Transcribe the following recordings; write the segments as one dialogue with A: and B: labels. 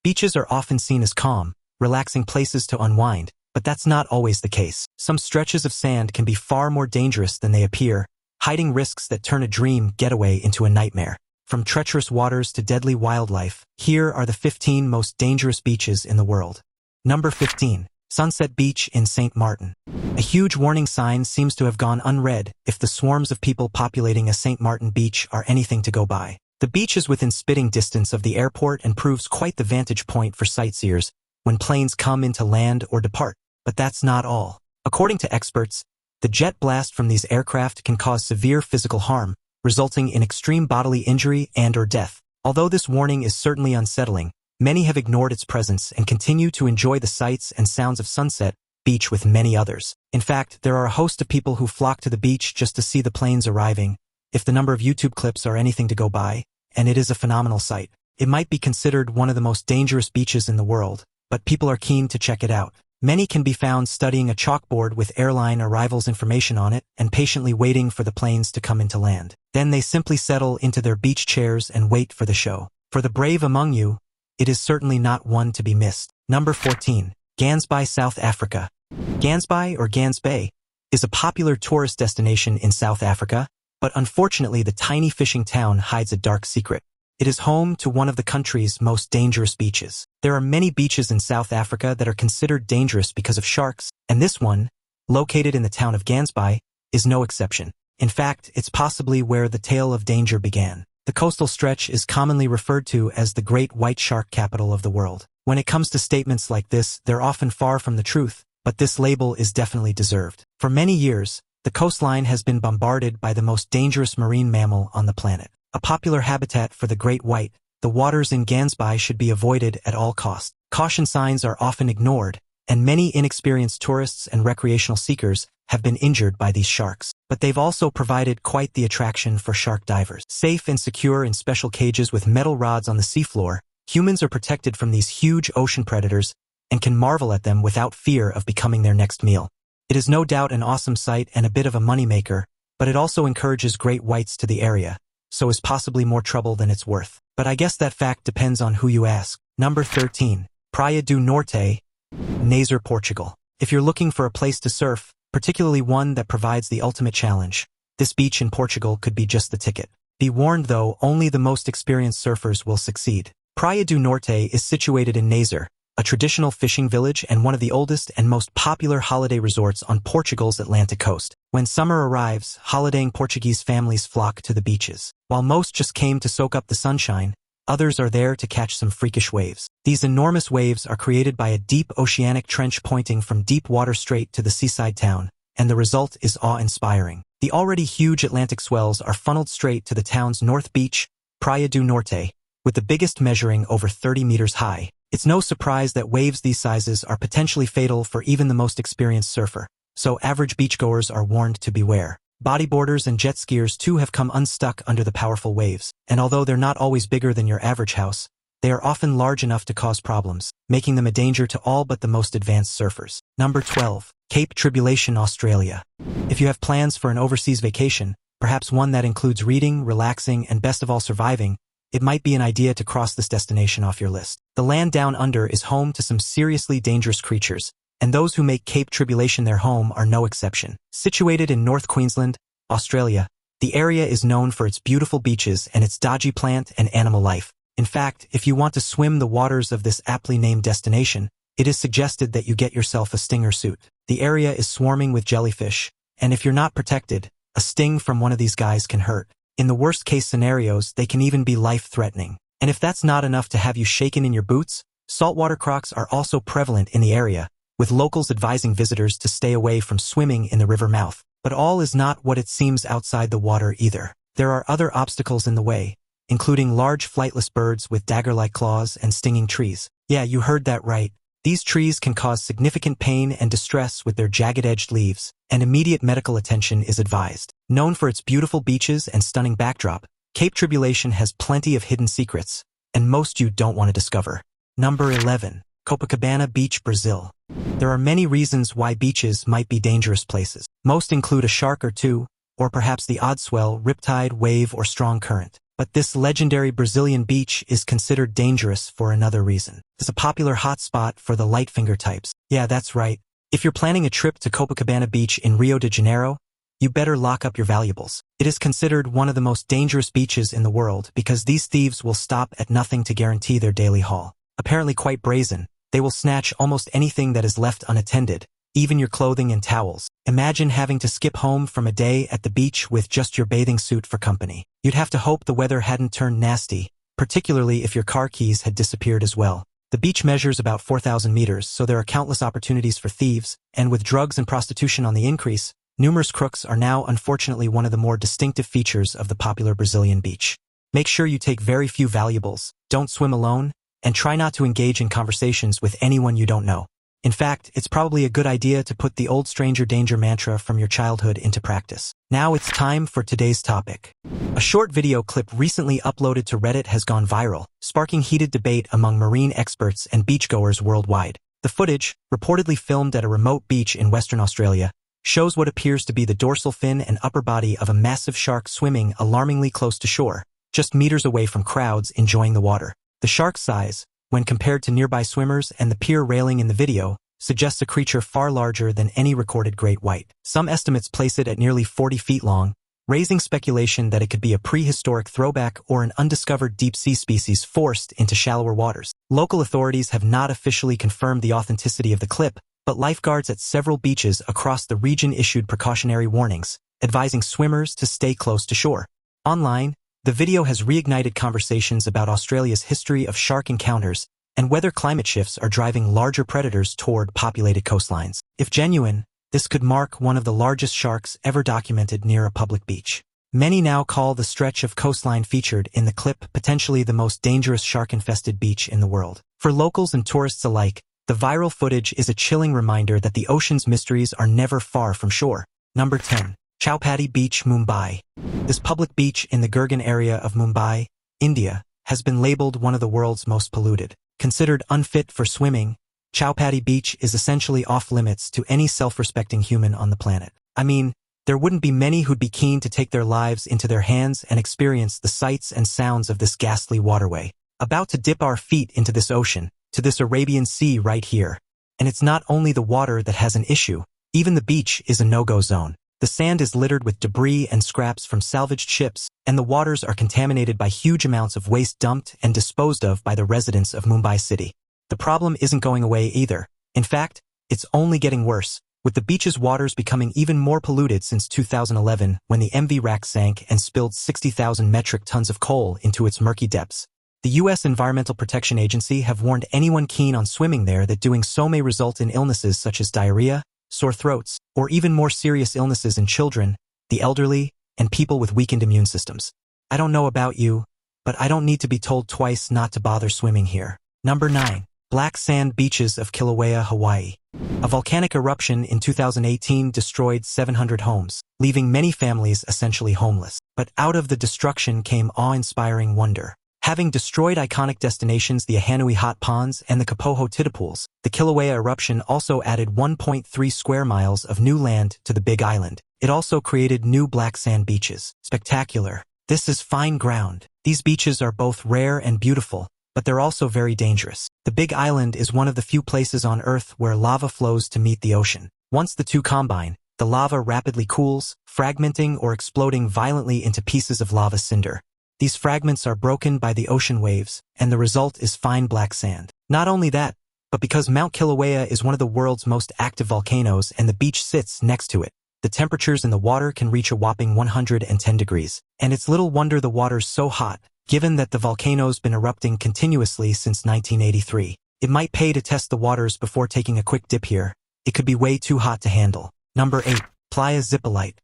A: Beaches are often seen as calm, relaxing places to unwind, but that's not always the case. Some stretches of sand can be far more dangerous than they appear, hiding risks that turn a dream getaway into a nightmare. From treacherous waters to deadly wildlife, here are the 15 most dangerous beaches in the world. Number 15. Sunset Beach in St. Martin. A huge warning sign seems to have gone unread if the swarms of people populating a St. Martin beach are anything to go by. The beach is within spitting distance of the airport and proves quite the vantage point for sightseers when planes come into land or depart. But that's not all. According to experts, the jet blast from these aircraft can cause severe physical harm, resulting in extreme bodily injury and/or death. Although this warning is certainly unsettling, many have ignored its presence and continue to enjoy the sights and sounds of Sunset Beach with many others. In fact, there are a host of people who flock to the beach just to see the planes arriving. If the number of YouTube clips are anything to go by, and it is a phenomenal sight, it might be considered one of the most dangerous beaches in the world, but people are keen to check it out. Many can be found studying a chalkboard with airline arrivals information on it and patiently waiting for the planes to come into land. Then they simply settle into their beach chairs and wait for the show. For the brave among you, it is certainly not one to be missed. Number 14. Gansbaai, South Africa. Gansbaai or Gansbaai is a popular tourist destination in South Africa, but unfortunately the tiny fishing town hides a dark secret. It is home to one of the country's most dangerous beaches. There are many beaches in South Africa that are considered dangerous because of sharks, and this one, located in the town of Gansbaai, is no exception. In fact, it's possibly where the tale of danger began. The coastal stretch is commonly referred to as the Great White Shark Capital of the world. When it comes to statements like this, they're often far from the truth, but this label is definitely deserved. For many years, the coastline has been bombarded by the most dangerous marine mammal on the planet. A popular habitat for the great white, the waters in Gansbaai should be avoided at all costs. Caution signs are often ignored, and many inexperienced tourists and recreational seekers have been injured by these sharks. But they've also provided quite the attraction for shark divers. Safe and secure in special cages with metal rods on the seafloor, humans are protected from these huge ocean predators and can marvel at them without fear of becoming their next meal. It is no doubt an awesome sight and a bit of a moneymaker, but it also encourages great whites to the area, so is possibly more trouble than it's worth. But I guess that fact depends on who you ask. Number 13. Praia do Norte, Nazaré, Portugal. If you're looking for a place to surf, particularly one that provides the ultimate challenge, this beach in Portugal could be just the ticket. Be warned though, only the most experienced surfers will succeed. Praia do Norte is situated in Nazaré, a traditional fishing village and one of the oldest and most popular holiday resorts on Portugal's Atlantic coast. When summer arrives, holidaying Portuguese families flock to the beaches. While most just came to soak up the sunshine, others are there to catch some freakish waves. These enormous waves are created by a deep oceanic trench pointing from deep water straight to the seaside town, and the result is awe-inspiring. The already huge Atlantic swells are funneled straight to the town's north beach, Praia do Norte, with the biggest measuring over 30 meters high. It's no surprise that waves these sizes are potentially fatal for even the most experienced surfer, so average beachgoers are warned to beware. Bodyboarders and jet skiers too have come unstuck under the powerful waves, and although they're not always bigger than your average house, they are often large enough to cause problems, making them a danger to all but the most advanced surfers. Number 12. Cape Tribulation, Australia. If you have plans for an overseas vacation, perhaps one that includes reading, relaxing, and best of all surviving, it might be an idea to cross this destination off your list. The land down under is home to some seriously dangerous creatures, and those who make Cape Tribulation their home are no exception. Situated in North Queensland, Australia, the area is known for its beautiful beaches and its dodgy plant and animal life. In fact, if you want to swim the waters of this aptly named destination, it is suggested that you get yourself a stinger suit. The area is swarming with jellyfish, and if you're not protected, a sting from one of these guys can hurt. In the worst-case scenarios, they can even be life-threatening. And if that's not enough to have you shaken in your boots, saltwater crocs are also prevalent in the area, with locals advising visitors to stay away from swimming in the river mouth. But all is not what it seems outside the water either. There are other obstacles in the way, including large flightless birds with dagger-like claws and stinging trees. Yeah, you heard that right. These trees can cause significant pain and distress with their jagged-edged leaves, and immediate medical attention is advised. Known for its beautiful beaches and stunning backdrop, Cape Tribulation has plenty of hidden secrets, and most you don't want to discover. Number 11. Copacabana Beach, Brazil. There are many reasons why beaches might be dangerous places. Most include a shark or two, or perhaps the odd swell, riptide, wave, or strong current. But this legendary Brazilian beach is considered dangerous for another reason. It's a popular hotspot for the light finger types. Yeah, that's right. If you're planning a trip to Copacabana Beach in Rio de Janeiro, you better lock up your valuables. It is considered one of the most dangerous beaches in the world because these thieves will stop at nothing to guarantee their daily haul. Apparently quite brazen, they will snatch almost anything that is left unattended, even your clothing and towels. Imagine having to skip home from a day at the beach with just your bathing suit for company. You'd have to hope the weather hadn't turned nasty, particularly if your car keys had disappeared as well. The beach measures about 4,000 meters, so there are countless opportunities for thieves, and with drugs and prostitution on the increase, numerous crooks are now unfortunately one of the more distinctive features of the popular Brazilian beach. Make sure you take very few valuables, don't swim alone, and try not to engage in conversations with anyone you don't know. In fact, it's probably a good idea to put the old stranger danger mantra from your childhood into practice. Now it's time for today's topic. A short video clip recently uploaded to Reddit has gone viral, sparking heated debate among marine experts and beachgoers worldwide. The footage, reportedly filmed at a remote beach in Western Australia, shows what appears to be the dorsal fin and upper body of a massive shark swimming alarmingly close to shore, just meters away from crowds enjoying the water. The shark's size, when compared to nearby swimmers and the pier railing in the video, suggests a creature far larger than any recorded great white. Some estimates place it at nearly 40 feet long, raising speculation that it could be a prehistoric throwback or an undiscovered deep-sea species forced into shallower waters. Local authorities have not officially confirmed the authenticity of the clip, but lifeguards at several beaches across the region issued precautionary warnings, advising swimmers to stay close to shore. Online, the video has reignited conversations about Australia's history of shark encounters and whether climate shifts are driving larger predators toward populated coastlines. If genuine, this could mark one of the largest sharks ever documented near a public beach. Many now call the stretch of coastline featured in the clip potentially the most dangerous shark-infested beach in the world. For locals and tourists alike, the viral footage is a chilling reminder that the ocean's mysteries are never far from shore. Number 10. Chowpatty Beach, Mumbai. This public beach in the Gurgaon area of Mumbai, India, has been labeled one of the world's most polluted. Considered unfit for swimming, Chowpatty Beach is essentially off-limits to any self-respecting human on the planet. I mean, there wouldn't be many who'd be keen to take their lives into their hands and experience the sights and sounds of this ghastly waterway. About to dip our feet into this ocean, to this Arabian Sea right here. And it's not only the water that has an issue, even the beach is a no-go zone. The sand is littered with debris and scraps from salvaged ships, and the waters are contaminated by huge amounts of waste dumped and disposed of by the residents of Mumbai city. The problem isn't going away either. In fact, it's only getting worse, with the beach's waters becoming even more polluted since 2011 when the MV Rack sank and spilled 60,000 metric tons of coal into its murky depths. The U.S. Environmental Protection Agency have warned anyone keen on swimming there that doing so may result in illnesses such as diarrhea, sore throats, or even more serious illnesses in children, the elderly, and people with weakened immune systems. I don't know about you, but I don't need to be told twice not to bother swimming here. Number 9. Black sand beaches of Kilauea, Hawaii. A volcanic eruption in 2018 destroyed 700 homes, leaving many families essentially homeless. But out of the destruction came awe-inspiring wonder. Having destroyed iconic destinations the Ahanui Hot Ponds and the Kapoho Tidipools, the Kilauea eruption also added 1.3 square miles of new land to the Big Island. It also created new black sand beaches. Spectacular. This is fine ground. These beaches are both rare and beautiful, but they're also very dangerous. The Big Island is one of the few places on Earth where lava flows to meet the ocean. Once the two combine, the lava rapidly cools, fragmenting or exploding violently into pieces of lava cinder. These fragments are broken by the ocean waves, and the result is fine black sand. Not only that, but because Mount Kilauea is one of the world's most active volcanoes and the beach sits next to it, the temperatures in the water can reach a whopping 110 degrees. And it's little wonder the water's so hot, given that the volcano's been erupting continuously since 1983. It might pay to test the waters before taking a quick dip here. It could be way too hot to handle. Number 8. Playa Zipolite.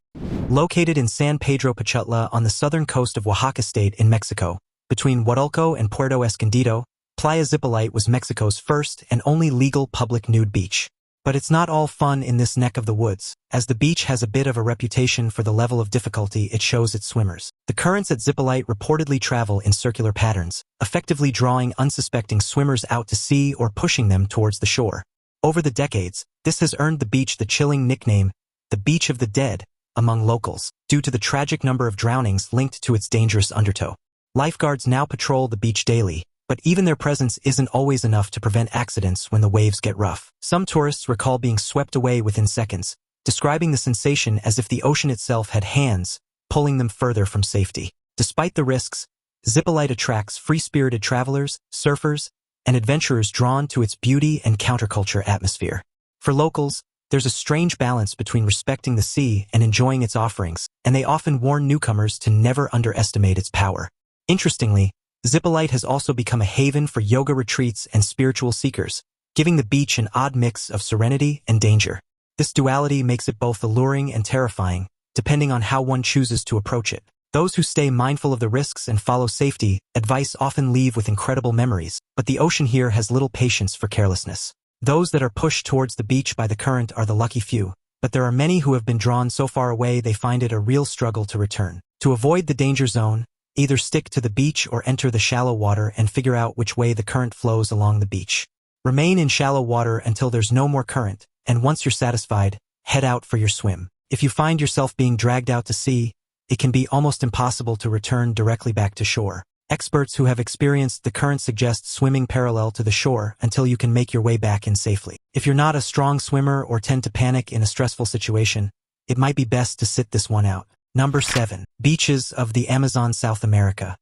A: Located in San Pedro Pachutla on the southern coast of Oaxaca State in Mexico, between Huatulco and Puerto Escondido, Playa Zipolite was Mexico's first and only legal public nude beach. But it's not all fun in this neck of the woods, as the beach has a bit of a reputation for the level of difficulty it shows its swimmers. The currents at Zippolite reportedly travel in circular patterns, effectively drawing unsuspecting swimmers out to sea or pushing them towards the shore. Over the decades, this has earned the beach the chilling nickname, the Beach of the Dead, among locals, due to the tragic number of drownings linked to its dangerous undertow. Lifeguards now patrol the beach daily, but even their presence isn't always enough to prevent accidents when the waves get rough. Some tourists recall being swept away within seconds, describing the sensation as if the ocean itself had hands, pulling them further from safety. Despite the risks, Zippolite attracts free-spirited travelers, surfers, and adventurers drawn to its beauty and counterculture atmosphere. For locals, there's a strange balance between respecting the sea and enjoying its offerings, and they often warn newcomers to never underestimate its power. Interestingly, Zippolite has also become a haven for yoga retreats and spiritual seekers, giving the beach an odd mix of serenity and danger. This duality makes it both alluring and terrifying, depending on how one chooses to approach it. Those who stay mindful of the risks and follow safety advice often leave with incredible memories, but the ocean here has little patience for carelessness. Those that are pushed towards the beach by the current are the lucky few, but there are many who have been drawn so far away they find it a real struggle to return. To avoid the danger zone, either stick to the beach or enter the shallow water and figure out which way the current flows along the beach. Remain in shallow water until there's no more current, and once you're satisfied, head out for your swim. If you find yourself being dragged out to sea, it can be almost impossible to return directly back to shore. Experts who have experienced the current suggest swimming parallel to the shore until you can make your way back in safely. If you're not a strong swimmer or tend to panic in a stressful situation, it might be best to sit this one out. Number 7. Beaches of the Amazon, South America.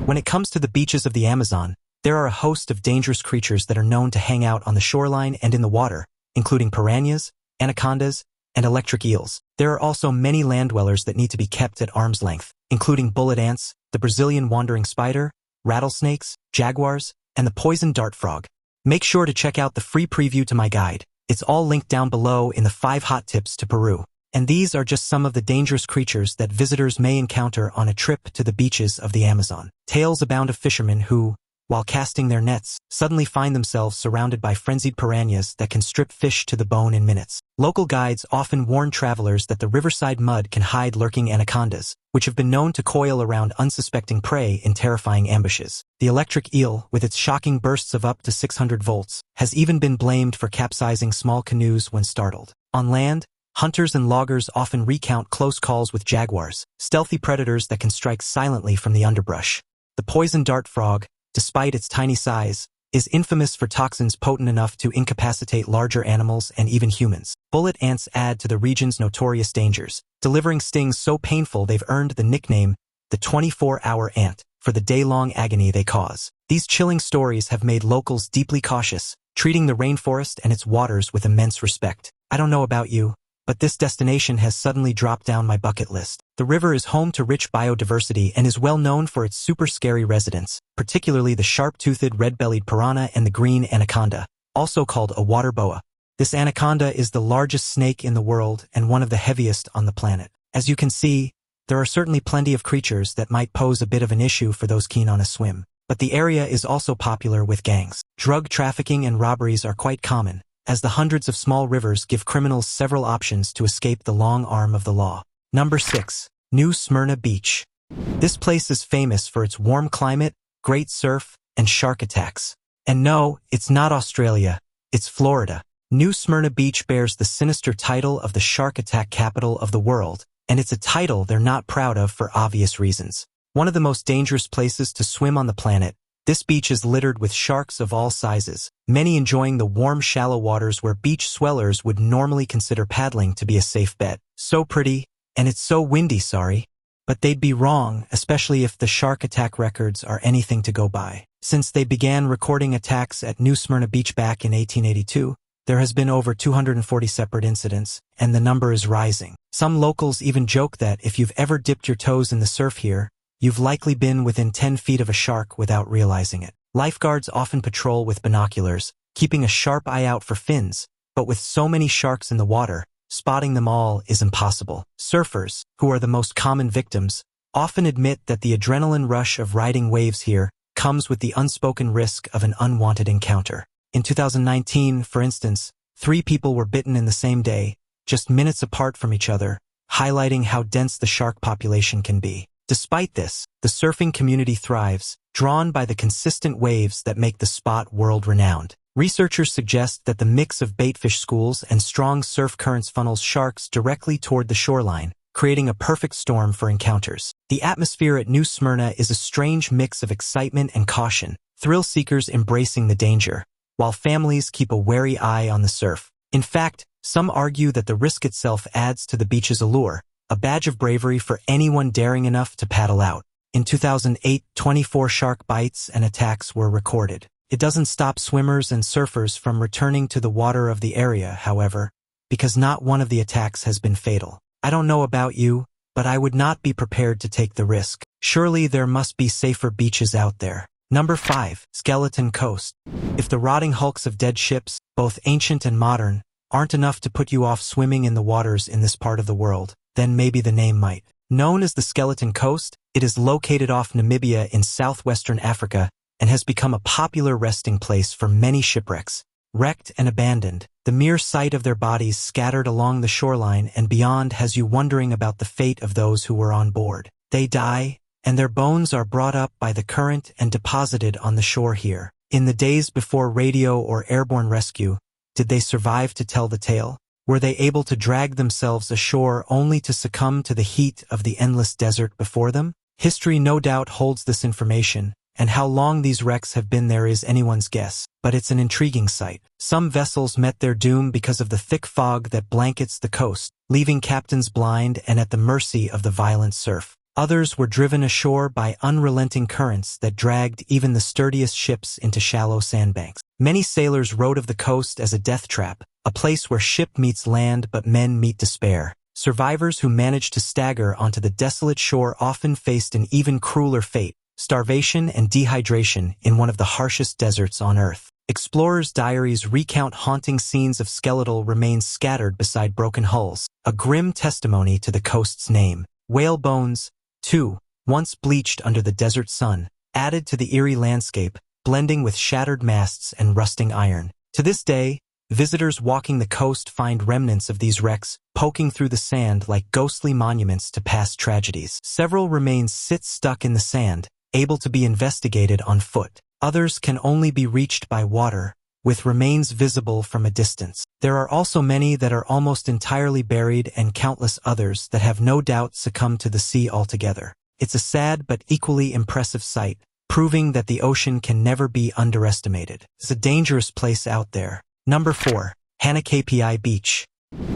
A: When it comes to the beaches of the Amazon, there are a host of dangerous creatures that are known to hang out on the shoreline and in the water, including piranhas, anacondas, and electric eels. There are also many land dwellers that need to be kept at arm's length, including bullet ants, the Brazilian wandering spider, rattlesnakes, jaguars, and the poison dart frog. Make sure to check out the free preview to my guide. It's all linked down below in the 5 hot tips to Peru. And these are just some of the dangerous creatures that visitors may encounter on a trip to the beaches of the Amazon. Tales abound of fishermen who, while casting their nets, suddenly find themselves surrounded by frenzied piranhas that can strip fish to the bone in minutes. Local guides often warn travelers that the riverside mud can hide lurking anacondas, which have been known to coil around unsuspecting prey in terrifying ambushes. The electric eel, with its shocking bursts of up to 600 volts, has even been blamed for capsizing small canoes when startled. On land, hunters and loggers often recount close calls with jaguars, stealthy predators that can strike silently from the underbrush. The poison dart frog, despite its tiny size, is infamous for toxins potent enough to incapacitate larger animals and even humans. Bullet ants add to the region's notorious dangers, delivering stings so painful they've earned the nickname, the 24-hour ant, for the day-long agony they cause. These chilling stories have made locals deeply cautious, treating the rainforest and its waters with immense respect. I don't know about you, but this destination has suddenly dropped down my bucket list. The river is home to rich biodiversity and is well known for its super scary residents, particularly the sharp-toothed red-bellied piranha and the green anaconda, also called a water boa. This anaconda is the largest snake in the world and one of the heaviest on the planet. As you can see, there are certainly plenty of creatures that might pose a bit of an issue for those keen on a swim. But the area is also popular with gangs. Drug trafficking and robberies are quite common, as the hundreds of small rivers give criminals several options to escape the long arm of the law. Number 6. New Smyrna Beach. This place is famous for its warm climate, great surf, and shark attacks. And no, it's not Australia, it's Florida. New Smyrna Beach bears the sinister title of the shark attack capital of the world, and it's a title they're not proud of for obvious reasons. One of the most dangerous places to swim on the planet, this beach is littered with sharks of all sizes, many enjoying the warm shallow waters where beach swellers would normally consider paddling to be a safe bet. So pretty, and it's so windy, sorry. But they'd be wrong, especially if the shark attack records are anything to go by. Since they began recording attacks at New Smyrna Beach back in 1882, there has been over 240 separate incidents, and the number is rising. Some locals even joke that if you've ever dipped your toes in the surf here, you've likely been within 10 feet of a shark without realizing it. Lifeguards often patrol with binoculars, keeping a sharp eye out for fins, but with so many sharks in the water, spotting them all is impossible. Surfers, who are the most common victims, often admit that the adrenaline rush of riding waves here comes with the unspoken risk of an unwanted encounter. In 2019, for instance, 3 people were bitten in the same day, just minutes apart from each other, highlighting how dense the shark population can be. Despite this, the surfing community thrives, drawn by the consistent waves that make the spot world-renowned. Researchers suggest that the mix of baitfish schools and strong surf currents funnels sharks directly toward the shoreline, creating a perfect storm for encounters. The atmosphere at New Smyrna is a strange mix of excitement and caution, thrill seekers embracing the danger, while families keep a wary eye on the surf. In fact, some argue that the risk itself adds to the beach's allure, a badge of bravery for anyone daring enough to paddle out. In 2008, 24 shark bites and attacks were recorded. It doesn't stop swimmers and surfers from returning to the water of the area, however, because not one of the attacks has been fatal. I don't know about you, but I would not be prepared to take the risk. Surely there must be safer beaches out there. Number 5. Skeleton Coast. If the rotting hulks of dead ships, both ancient and modern, aren't enough to put you off swimming in the waters in this part of the world, then maybe the name might. Known as the Skeleton Coast, it is located off Namibia in southwestern Africa and has become a popular resting place for many shipwrecks. Wrecked and abandoned, the mere sight of their bodies scattered along the shoreline and beyond has you wondering about the fate of those who were on board. They die, and their bones are brought up by the current and deposited on the shore here. In the days before radio or airborne rescue, did they survive to tell the tale? Were they able to drag themselves ashore only to succumb to the heat of the endless desert before them? History no doubt holds this information, and how long these wrecks have been there is anyone's guess, but it's an intriguing sight. Some vessels met their doom because of the thick fog that blankets the coast, leaving captains blind and at the mercy of the violent surf. Others were driven ashore by unrelenting currents that dragged even the sturdiest ships into shallow sandbanks. Many sailors wrote of the coast as a death trap, a place where ship meets land but men meet despair. Survivors who managed to stagger onto the desolate shore often faced an even crueler fate: starvation and dehydration in one of the harshest deserts on Earth. Explorers' diaries recount haunting scenes of skeletal remains scattered beside broken hulls, a grim testimony to the coast's name. Whale bones, too, once bleached under the desert sun, added to the eerie landscape, blending with shattered masts and rusting iron. To this day, visitors walking the coast find remnants of these wrecks poking through the sand like ghostly monuments to past tragedies. Several remains sit stuck in the sand, able to be investigated on foot. Others can only be reached by water, with remains visible from a distance. There are also many that are almost entirely buried and countless others that have no doubt succumbed to the sea altogether. It's a sad but equally impressive sight, proving that the ocean can never be underestimated. It's a dangerous place out there. Number 4. Hanakapiai Beach.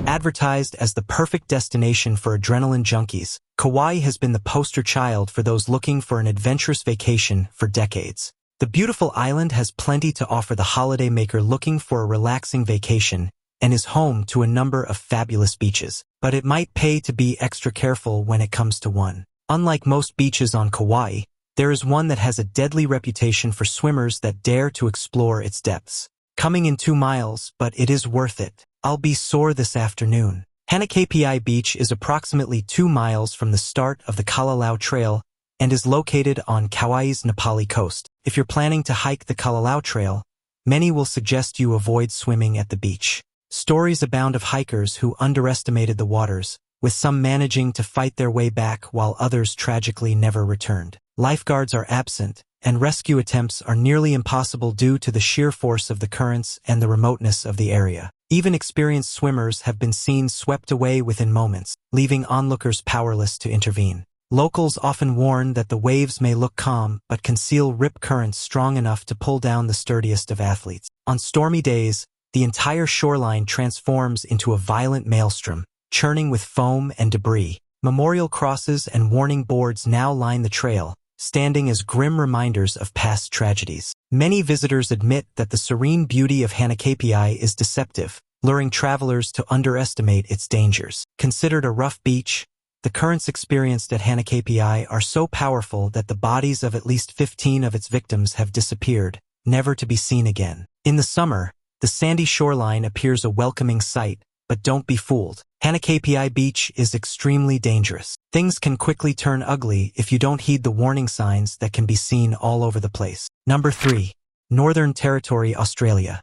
A: Advertised as the perfect destination for adrenaline junkies, Kauai has been the poster child for those looking for an adventurous vacation for decades. The beautiful island has plenty to offer the holidaymaker looking for a relaxing vacation and is home to a number of fabulous beaches, but it might pay to be extra careful when it comes to one. Unlike most beaches on Kauai, there is one that has a deadly reputation for swimmers that dare to explore its depths. Coming in 2 miles, but it is worth it. I'll be sore this afternoon. Hanakapiai Beach is approximately 2 miles from the start of the Kilauea Trail and is located on Kauai's Nepali coast. If you're planning to hike the Kilauea Trail, many will suggest you avoid swimming at the beach. Stories abound of hikers who underestimated the waters, with some managing to fight their way back while others tragically never returned. Lifeguards are absent, and rescue attempts are nearly impossible due to the sheer force of the currents and the remoteness of the area. Even experienced swimmers have been seen swept away within moments, leaving onlookers powerless to intervene. Locals often warn that the waves may look calm but conceal rip currents strong enough to pull down the sturdiest of athletes. On stormy days, the entire shoreline transforms into a violent maelstrom, churning with foam and debris. Memorial crosses and warning boards now line the trail, standing as grim reminders of past tragedies. Many visitors admit that the serene beauty of Hanakapiai is deceptive, luring travelers to underestimate its dangers. Considered a rough beach, the currents experienced at Hanakapiai are so powerful that the bodies of at least 15 of its victims have disappeared, never to be seen again. In the summer, the sandy shoreline appears a welcoming sight, but don't be fooled. Hanakapiai Beach is extremely dangerous. Things can quickly turn ugly if you don't heed the warning signs that can be seen all over the place. Number 3. Northern Territory, Australia.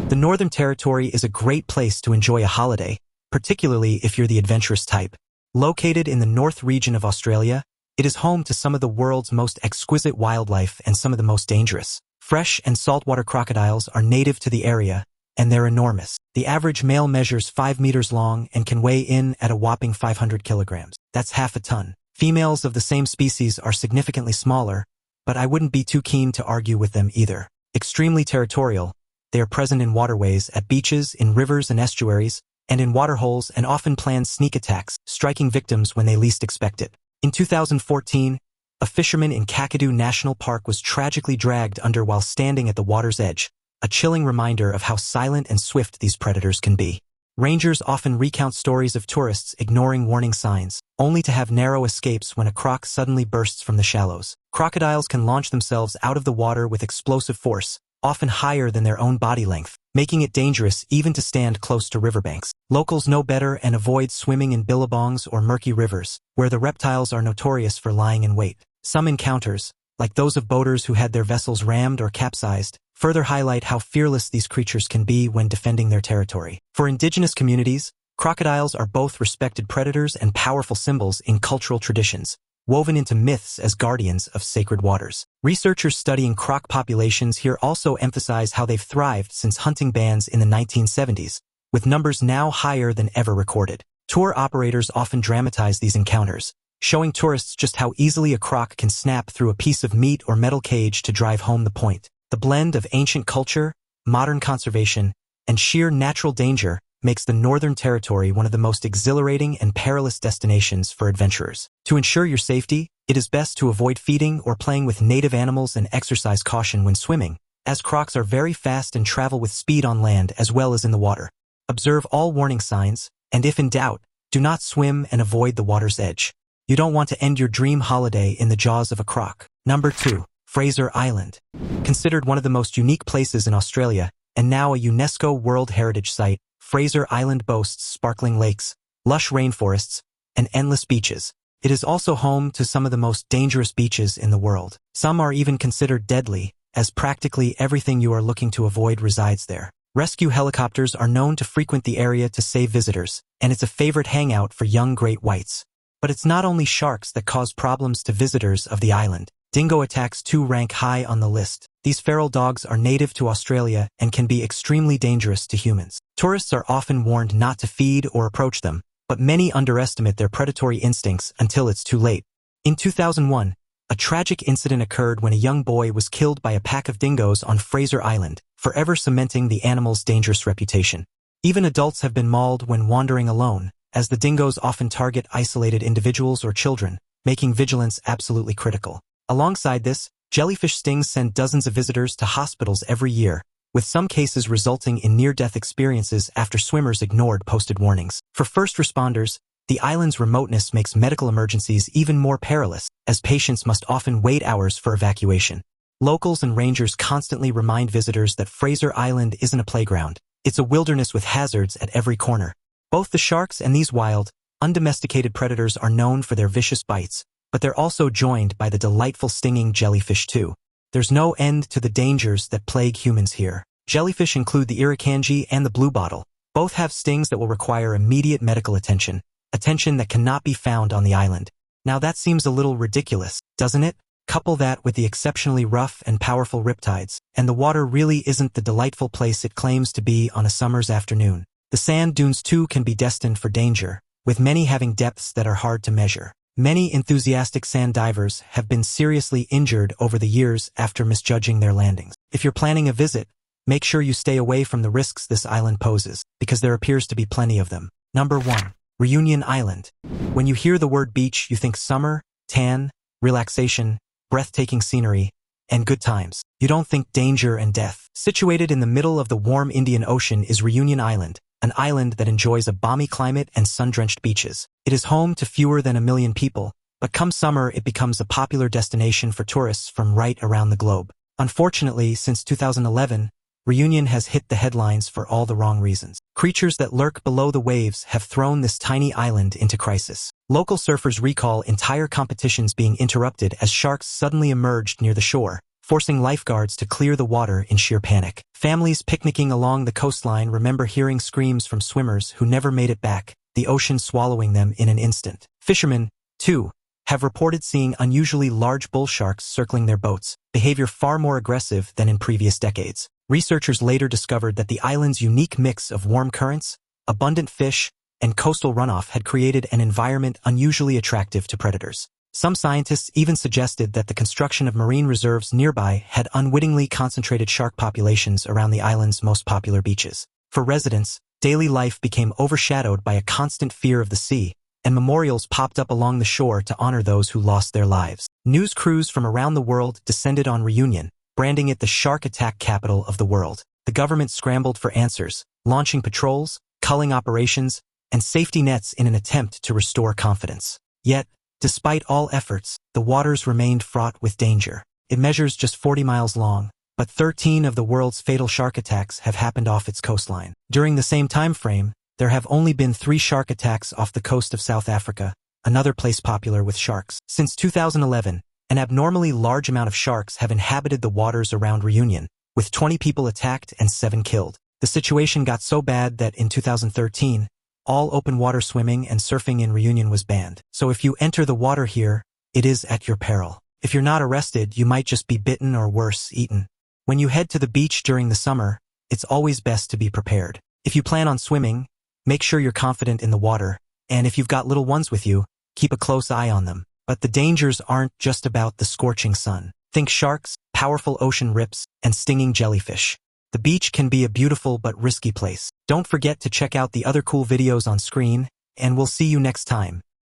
A: The Northern Territory is a great place to enjoy a holiday, particularly if you're the adventurous type. Located in the North region of Australia, it is home to some of the world's most exquisite wildlife and some of the most dangerous. Fresh and saltwater crocodiles are native to the area, and they're enormous. The average male measures 5 meters long and can weigh in at a whopping 500 kilograms. That's half a ton. Females of the same species are significantly smaller, but I wouldn't be too keen to argue with them either. Extremely territorial, they are present in waterways, at beaches, in rivers and estuaries, and in waterholes, and often plan sneak attacks, striking victims when they least expect it. In 2014, a fisherman in Kakadu National Park was tragically dragged under while standing at the water's edge, a chilling reminder of how silent and swift these predators can be. Rangers often recount stories of tourists ignoring warning signs, only to have narrow escapes when a croc suddenly bursts from the shallows. Crocodiles can launch themselves out of the water with explosive force, often higher than their own body length, making it dangerous even to stand close to riverbanks. Locals know better and avoid swimming in billabongs or murky rivers, where the reptiles are notorious for lying in wait. Some encounters, like those of boaters who had their vessels rammed or capsized, further highlight how fearless these creatures can be when defending their territory. For indigenous communities, crocodiles are both respected predators and powerful symbols in cultural traditions, woven into myths as guardians of sacred waters. Researchers studying croc populations here also emphasize how they've thrived since hunting bans in the 1970s, with numbers now higher than ever recorded. Tour operators often dramatize these encounters, showing tourists just how easily a croc can snap through a piece of meat or metal cage to drive home the point. The blend of ancient culture, modern conservation, and sheer natural danger makes the Northern Territory one of the most exhilarating and perilous destinations for adventurers. To ensure your safety, it is best to avoid feeding or playing with native animals and exercise caution when swimming, as crocs are very fast and travel with speed on land as well as in the water. Observe all warning signs, and if in doubt, do not swim and avoid the water's edge. You don't want to end your dream holiday in the jaws of a croc. Number 2. Fraser Island. Considered one of the most unique places in Australia, and now a UNESCO World Heritage Site, Fraser Island boasts sparkling lakes, lush rainforests, and endless beaches. It is also home to some of the most dangerous beaches in the world. Some are even considered deadly, as practically everything you are looking to avoid resides there. Rescue helicopters are known to frequent the area to save visitors, and it's a favorite hangout for young great whites. But it's not only sharks that cause problems to visitors of the island. Dingo attacks too rank high on the list. These feral dogs are native to Australia and can be extremely dangerous to humans. Tourists are often warned not to feed or approach them, but many underestimate their predatory instincts until it's too late. In 2001, a tragic incident occurred when a young boy was killed by a pack of dingoes on Fraser Island, forever cementing the animal's dangerous reputation. Even adults have been mauled when wandering alone, as the dingoes often target isolated individuals or children, making vigilance absolutely critical. Alongside this, jellyfish stings send dozens of visitors to hospitals every year, with some cases resulting in near-death experiences after swimmers ignored posted warnings. For first responders, the island's remoteness makes medical emergencies even more perilous, as patients must often wait hours for evacuation. Locals and rangers constantly remind visitors that Fraser Island isn't a playground. It's a wilderness with hazards at every corner. Both the sharks and these wild, undomesticated predators are known for their vicious bites, but they're also joined by the delightful stinging jellyfish too. There's no end to the dangers that plague humans here. Jellyfish include the irukandji and the bluebottle. Both have stings that will require immediate medical attention that cannot be found on the island. Now that seems a little ridiculous, doesn't it? Couple that with the exceptionally rough and powerful riptides, and the water really isn't the delightful place it claims to be on a summer's afternoon. The sand dunes too can be destined for danger, with many having depths that are hard to measure. Many enthusiastic sand divers have been seriously injured over the years after misjudging their landings. If you're planning a visit, make sure you stay away from the risks this island poses, because there appears to be plenty of them. Number 1. Reunion Island. When you hear the word beach, you think summer, tan, relaxation, breathtaking scenery, and good times. You don't think danger and death. Situated in the middle of the warm Indian Ocean is Reunion Island, an island that enjoys a balmy climate and sun-drenched beaches. It is home to fewer than 1 million people, but come summer it becomes a popular destination for tourists from right around the globe. Unfortunately, since 2011, Reunion has hit the headlines for all the wrong reasons. Creatures that lurk below the waves have thrown this tiny island into crisis. Local surfers recall entire competitions being interrupted as sharks suddenly emerged near the shore, forcing lifeguards to clear the water in sheer panic. Families picnicking along the coastline remember hearing screams from swimmers who never made it back, the ocean swallowing them in an instant. Fishermen, too, have reported seeing unusually large bull sharks circling their boats, behavior far more aggressive than in previous decades. Researchers later discovered that the island's unique mix of warm currents, abundant fish, and coastal runoff had created an environment unusually attractive to predators. Some scientists even suggested that the construction of marine reserves nearby had unwittingly concentrated shark populations around the island's most popular beaches. For residents, daily life became overshadowed by a constant fear of the sea, and memorials popped up along the shore to honor those who lost their lives. News crews from around the world descended on Reunion, branding it the shark attack capital of the world. The government scrambled for answers, launching patrols, culling operations, and safety nets in an attempt to restore confidence. Yet, despite all efforts, the waters remained fraught with danger. It measures just 40 miles long, but 13 of the world's fatal shark attacks have happened off its coastline. During the same time frame, there have only been 3 shark attacks off the coast of South Africa, another place popular with sharks. Since 2011, an abnormally large amount of sharks have inhabited the waters around Reunion, with 20 people attacked and 7 killed. The situation got so bad that in 2013, all open water swimming and surfing in Reunion was banned. So if you enter the water here, it is at your peril. If you're not arrested, you might just be bitten or worse, eaten. When you head to the beach during the summer, it's always best to be prepared. If you plan on swimming, make sure you're confident in the water, and if you've got little ones with you, keep a close eye on them. But the dangers aren't just about the scorching sun. Think sharks, powerful ocean rips, and stinging jellyfish. The beach can be a beautiful but risky place. Don't forget to check out the other cool videos on screen, and we'll see you next time.